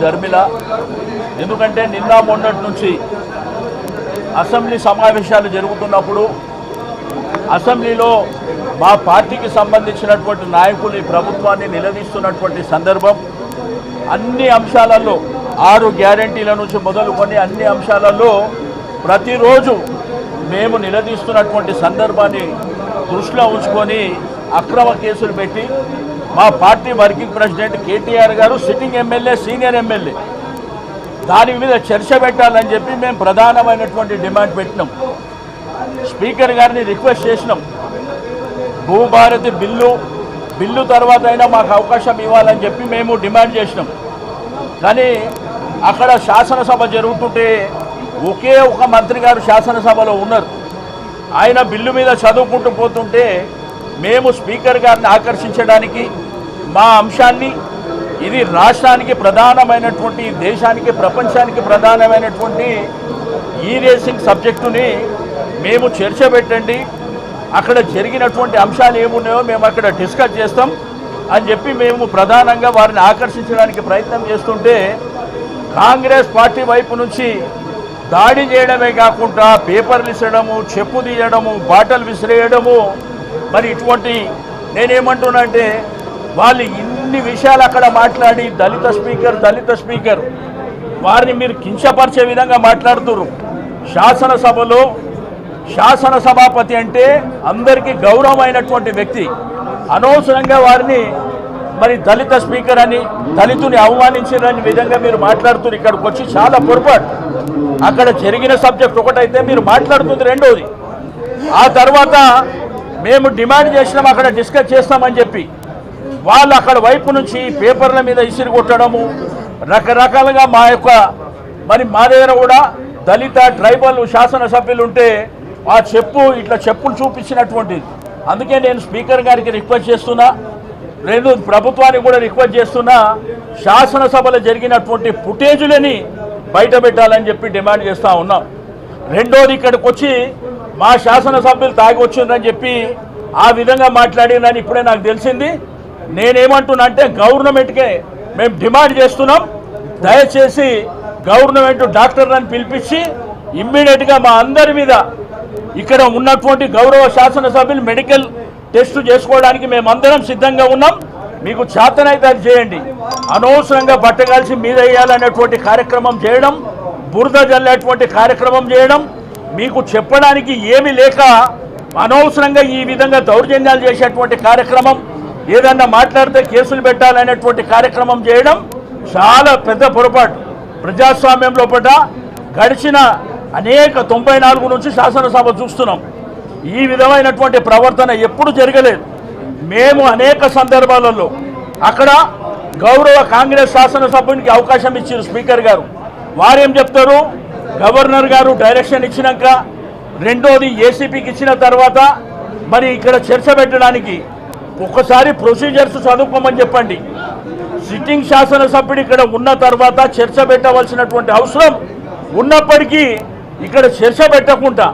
ధర్మిల. ఎందుకంటే నిన్న మొన్నటి నుంచి అసెంబ్లీ సమావేశాలు జరుగుతున్నప్పుడు అసెంబ్లీలో మా పార్టీకి సంబంధించినటువంటి నాయకులు ఈ ప్రభుత్వాన్ని నిలదీస్తున్నటువంటి సందర్భం, అన్ని అంశాలలో 6 గ్యారంటీల నుంచి మొదలుకొని అన్ని అంశాలలో ప్రతిరోజు మేము నిలదీస్తున్నటువంటి సందర్భాన్ని దృష్టిలో ఉంచుకొని అక్రమ కేసులు పెట్టి మా పార్టీ వర్కింగ్ ప్రెసిడెంట్ కేటీఆర్ గారు సిట్టింగ్ ఎమ్మెల్యే, సీనియర్ ఎమ్మెల్యే, దాని మీద చర్చ పెట్టాలని చెప్పి మేము ప్రధానమైనటువంటి డిమాండ్ పెట్టినాం. స్పీకర్ గారిని రిక్వెస్ట్ చేసినాం, భూభారతి బిల్లు తర్వాత అయినా మాకు అవకాశం ఇవ్వాలని చెప్పి మేము డిమాండ్ చేసినాం. కానీ అక్కడ శాసనసభ జరుగుతుంటే ఒకే ఒక మంత్రి గారు శాసనసభలో ఉన్నారు. ఆయన బిల్లు మీద చదువుకుంటూ పోతుంటే మేము స్పీకర్ గారిని ఆకర్షించడానికి మా అంశాన్ని, ఇది రాష్ట్రానికి ప్రధానమైనటువంటి, దేశానికి ప్రపంచానికి ప్రధానమైనటువంటి ఈ రేసింగ్ సబ్జెక్టుని మేము చర్చ పెట్టండి, అక్కడ జరిగినటువంటి అంశాలు ఏమున్నాయో మేము అక్కడ డిస్కస్ చేస్తాం అని చెప్పి మేము ప్రధానంగా వారిని ఆకర్షించడానికి ప్రయత్నం చేస్తుంటే కాంగ్రెస్ పార్టీ వైపు నుంచి దాడి చేయడమే కాకుండా పేపర్లు ఇసడము, చెప్పు తీయడము, బాటలు విసిరేయడము. మరి ఇటువంటి నేనేమంటున్నానంటే వాళ్ళు ఇన్ని విషయాలు అక్కడ మాట్లాడి దళిత స్పీకర్ వారిని మీరు కించపరిచే విధంగా మాట్లాడుతున్నారు. శాసనసభలో శాసనసభాపతి అంటే అందరికీ గౌరవమైనటువంటి వ్యక్తి, అనవసరంగా వారిని మరి దళిత స్పీకర్ అని, దళితుని అవమానించారని విధంగా మీరు మాట్లాడుతున్నారు. ఇక్కడికి వచ్చి చాలా పొరపాటు. అక్కడ జరిగిన సబ్జెక్ట్ ఒకటైతే మీరు మాట్లాడుతుంది రెండోది. ఆ తర్వాత మేము డిమాండ్ చేసినాం అక్కడ డిస్కస్ చేస్తామని చెప్పి వాళ్ళు అక్కడ వైపు నుంచి పేపర్ల మీద ఇసిరి కొట్టడము, రకరకాలుగా మా దగ్గర కూడా దళిత ట్రైబల్ శాసనసభ్యులు ఉంటే ఆ చెప్పులు చూపించినటువంటిది. అందుకే నేను స్పీకర్ గారికి రిక్వెస్ట్ చేస్తున్నా, ప్రభుత్వానికి కూడా రిక్వెస్ట్ చేస్తున్నా, శాసనసభలో జరిగినటువంటి ఫుటేజులని బయట పెట్టాలని చెప్పి డిమాండ్ చేస్తూ ఉన్నాం. రెండోది, ఇక్కడికి వచ్చి మా శాసనసభ్యులు తాగి వచ్చిందని చెప్పి ఆ విధంగా మాట్లాడినని ఇప్పుడే నాకు తెలిసింది. నేనేమంటున్నా అంటే గవర్నమెంట్కే మేము డిమాండ్ చేస్తున్నాం, దయచేసి గవర్నమెంట్ డాక్టర్లను పిలిపించి ఇమ్మీడియట్గా మా అందరి మీద ఇక్కడ ఉన్నటువంటి గౌరవ శాసనసభ్యులు మెడికల్ టెస్ట్ చేసుకోవడానికి మేమందరం సిద్ధంగా ఉన్నాం. మీకు చేతనైతే అది చేయండి. అనవసరంగా బట్టగాల్సి మీద వేయాలనేటువంటి కార్యక్రమం చేయడం, బురద జల్లేటువంటి కార్యక్రమం చేయడం, మీకు చెప్పడానికి ఏమీ లేక అనవసరంగా ఈ విధంగా దౌర్జన్యాలు చేసేటువంటి కార్యక్రమం, ఏదన్నా మాట్లాడితే కేసులు పెట్టాలనేటువంటి కార్యక్రమం చేయడం చాలా పెద్ద పొరపాటు. ప్రజాస్వామ్యం లోపల గడిచిన అనేక 94 నుంచి శాసనసభ చూస్తున్నాం. ఈ విధమైనటువంటి ప్రవర్తన ఎప్పుడు జరగలేదు. మేము అనేక సందర్భాలలో అక్కడ గౌరవ కాంగ్రెస్ శాసనసభ్యునికి అవకాశం ఇచ్చారు స్పీకర్ గారు. వారేం చెప్తారు, గవర్నర్ గారు డైరెక్షన్ ఇచ్చినాక, రెండోది ఏసీపీకి ఇచ్చిన తర్వాత మరి ఇక్కడ చర్చ పెట్టడానికి ఒక్కసారి ప్రొసీజర్స్ చదువుకోమని చెప్పండి. సిట్టింగ్ శాసనసభ్యుడు ఇక్కడ ఉన్న తర్వాత చర్చ పెట్టవలసినటువంటి అవసరం ఉన్నప్పటికీ ఇక్కడ చర్చ పెట్టకుండా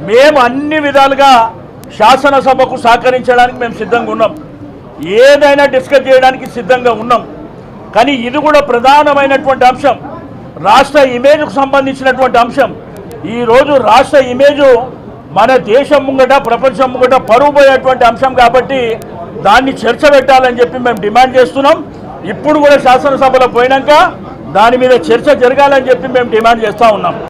మేము అన్ని విధాలుగా శాసనసభకు సహకరించడానికి మేము సిద్ధంగా ఉన్నాం, ఏదైనా డిస్కస్ చేయడానికి సిద్ధంగా ఉన్నాం. కానీ ఇది కూడా ప్రధానమైనటువంటి అంశం, రాష్ట్ర ఇమేజ్కు సంబంధించినటువంటి అంశం. ఈరోజు రాష్ట్ర ఇమేజు మన దేశం ముంగట, ప్రపంచం ముంగట పరువు పోయేటువంటి అంశం కాబట్టి దాన్ని చర్చ పెట్టాలని చెప్పి మేము డిమాండ్ చేస్తున్నాం. ఇప్పుడు కూడా శాసనసభలో పోయినాక దాని మీద చర్చ జరగాలని చెప్పి మేము డిమాండ్ చేస్తూ ఉన్నాం.